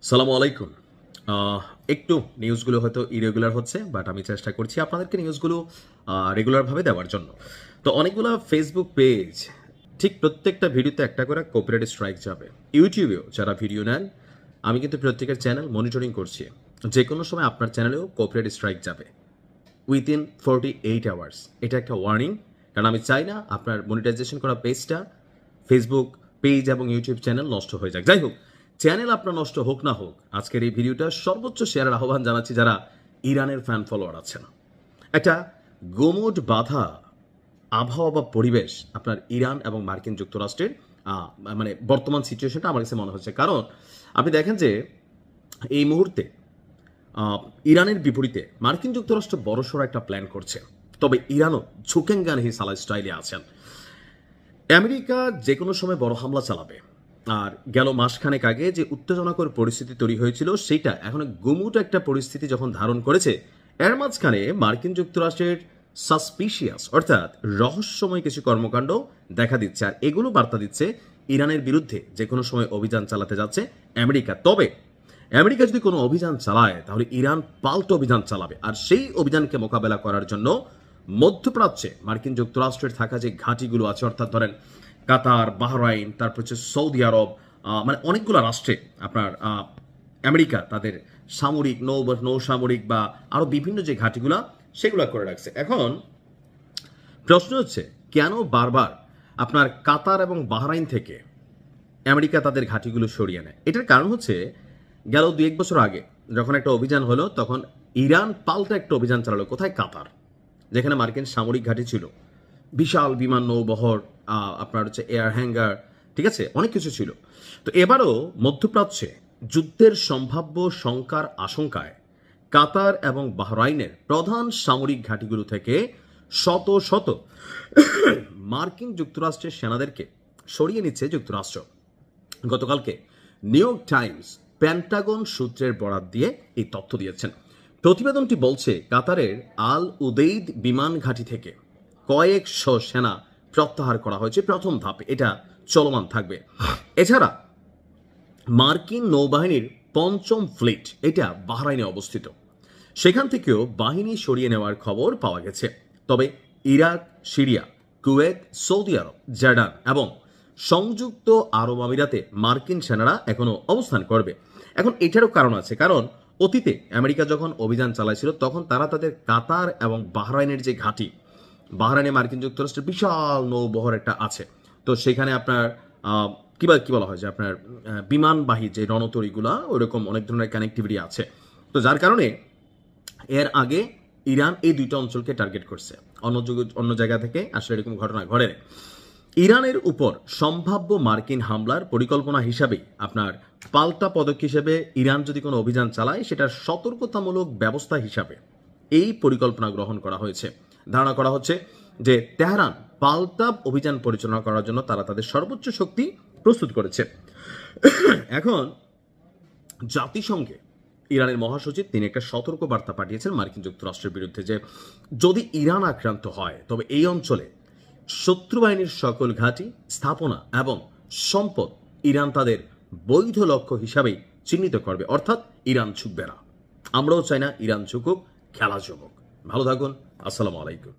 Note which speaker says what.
Speaker 1: সালামু আলাইকুম। একটু নিউজগুলো হয়তো ইরেগুলার হচ্ছে, বাট আমি চেষ্টা করছি আপনাদেরকে নিউজগুলো রেগুলারভাবে দেওয়ার জন্য। তো অনেকগুলো ফেসবুক পেজ ঠিক প্রত্যেকটা ভিডিওতে একটা করে কপিরাইট স্ট্রাইক যাবে। ইউটিউবেও যারা ভিডিও নেন, আমি কিন্তু প্রত্যেকের চ্যানেল মনিটরিং করছি। যে কোনো সময় আপনার চ্যানেলেও কপিরাইট স্ট্রাইক যাবে উইথিন 48 আওয়ার্স। এটা একটা ওয়ার্নিং, কারণ আমি চাই না আপনার মনিটাইজেশন করা পেজটা, ফেসবুক পেজ এবং ইউটিউব চ্যানেল নষ্ট হয়ে যাক। যাই হোক, চ্যানেল আপনার নষ্ট হোক না হোক, আজকের এই ভিডিওটা সর্বোচ্চ শেয়ারের আহ্বান জানাচ্ছি যারা ইরানের ফ্যান ফলোয়ার আছেন। একটা গোমট বাধা আবহাওয়া বা পরিবেশ আপনার ইরান এবং মার্কিন যুক্তরাষ্ট্রের মানে বর্তমান সিচুয়েশনটা আমার কাছে মনে হচ্ছে। কারণ আপনি দেখেন যে এই মুহূর্তে ইরানের বিপরীতে মার্কিন যুক্তরাষ্ট্র বড়সড় একটা প্ল্যান করছে, তবে ইরানও ঝুকেঙ্গান হি সালা স্টাইলে আছেন। আমেরিকা যে কোনো সময় বড় হামলা চালাবে, আর গেল মাসখানেক আগে যে উত্তেজনাকর পরিস্থিতি তৈরি হয়েছিল সেটা এখন গুমুট একটা পরিস্থিতি যখন ধারণ করেছে, এর মাঝখানে মার্কিন যুক্তরাষ্ট্রের সাসপিশিয়াস অর্থাৎ রহস্যময় কিছু কর্মকাণ্ড দেখা দিচ্ছে, আর এগুলো বার্তা দিচ্ছে ইরানের বিরুদ্ধে যে কোনো সময় অভিযান চালাতে যাচ্ছে আমেরিকা। তবে আমেরিকা যদি কোনো অভিযান চালায় তাহলে ইরান পাল্টা অভিযান চালাবে, আর সেই অভিযানকে মোকাবেলা করার জন্য মধ্যপ্রাচ্যে মার্কিন যুক্তরাষ্ট্রের থাকা যে ঘাঁটিগুলো আছে, অর্থাৎ ধরেন কাতার, বাহরাইন, তারপর হচ্ছে সৌদি আরব, মানে অনেকগুলো রাষ্ট্রে আপনার আমেরিকা তাদের সামরিক নৌসামরিক বা আরও বিভিন্ন যে ঘাঁটিগুলো সেগুলো করে রাখছে। এখন প্রশ্ন হচ্ছে, কেন বারবার আপনার কাতার এবং বাহরাইন থেকে আমেরিকা তাদের ঘাঁটিগুলো সরিয়ে নেয়? এটার কারণ হচ্ছে, গেল 2-1 বছর আগে যখন একটা অভিযান হলো, তখন ইরান পাল্টা একটা অভিযান চালালো কোথায়? কাতার, যেখানে মার্কিন সামরিক ঘাঁটি ছিল, বিশাল বিমান নৌবহর, আপনার হচ্ছে এয়ার হ্যাঙ্গার, ঠিক আছে, অনেক কিছু ছিল। তো এবারও মধ্যপ্রাচ্যে যুদ্ধের সম্ভাব্য শঙ্কার আশঙ্কায় কাতার এবং বাহরাইনের প্রধান সামরিক ঘাঁটিগুলো থেকে শত শত মার্কিন যুক্তরাষ্ট্রের সেনাদেরকে সরিয়ে নিচ্ছে যুক্তরাষ্ট্র। গতকালকে নিউ ইয়র্ক টাইমস পেন্টাগন সূত্রের বরাত দিয়ে এই তথ্য দিয়েছেন। প্রতিবেদনটি বলছে, কাতারের আল উদেইদ বিমান ঘাঁটি থেকে কয়েকশো সেনা প্রত্যাহার করা হয়েছে প্রথম ধাপে, এটা চলমান থাকবে। এছাড়া মার্কিন নৌবাহিনীর 5ম ফ্লিট, এটা বাহরাইনে অবস্থিত, সেখান থেকেও বাহিনী সরিয়ে নেওয়ার খবর পাওয়া গেছে। তবে ইরাক, সিরিয়া, কুয়েত, সৌদি আরব, জর্ডান এবং সংযুক্ত আরব আমিরাতে মার্কিন সেনারা এখনো অবস্থান করবে। এখন এটারও কারণ আছে, কারণ অতীতে আমেরিকা যখন অভিযান চালাইছিল তখন তারা তাদের কাতার এবং বাহরাইনের যে ঘাঁটি, বাহরাইনে মার্কিন যুক্তরাষ্ট্রের বিশাল নৌবহর একটা আছে, তো সেখানে আপনার কি বলা হয় যে আপনার বিমানবাহী যে রণতরীগুলা, ওইরকম অনেক ধরনের কানেক্টিভিটি আছে। তো যার কারণে এর আগে ইরান এই দুইটা অঞ্চলকে টার্গেট করছে, অন্য জায়গা থেকে আসলে এরকম ঘটনা ঘটে। ইরানের উপর সম্ভাব্য মার্কিন হামলার পরিকল্পনা হিসাবেই আপনার পাল্টা পদক্ষেপ হিসেবে ইরান যদি কোনো অভিযান চালায়, সেটার সতর্কতামূলক ব্যবস্থা হিসাবে এই পরিকল্পনা গ্রহণ করা হয়েছে। ধারণা করা হচ্ছে যে তেহরান পাল্টা অভিযান পরিচালনা করার জন্য তারা তাদের সর্বোচ্চ শক্তি প্রস্তুত করেছে। এখন জাতিসংঘে ইরানের মহাসচিব তিনি একটা সতর্ক বার্তা পাঠিয়েছেন মার্কিন যুক্তরাষ্ট্রের বিরুদ্ধে, যে যদি ইরান আক্রান্ত হয় তবে এই অঞ্চলে শত্রু বাহিনীর সকল ঘাঁটি, স্থাপনা এবং সম্পদ ইরান তাদের বৈধ লক্ষ্য হিসাবেই চিহ্নিত করবে, অর্থাৎ ইরান ঝুঁকবে না। আমরাও চাই না ইরান ঝুঁকুক, খেলা জমুক। ভালো থাকুন, আসসালামু আলাইকুম।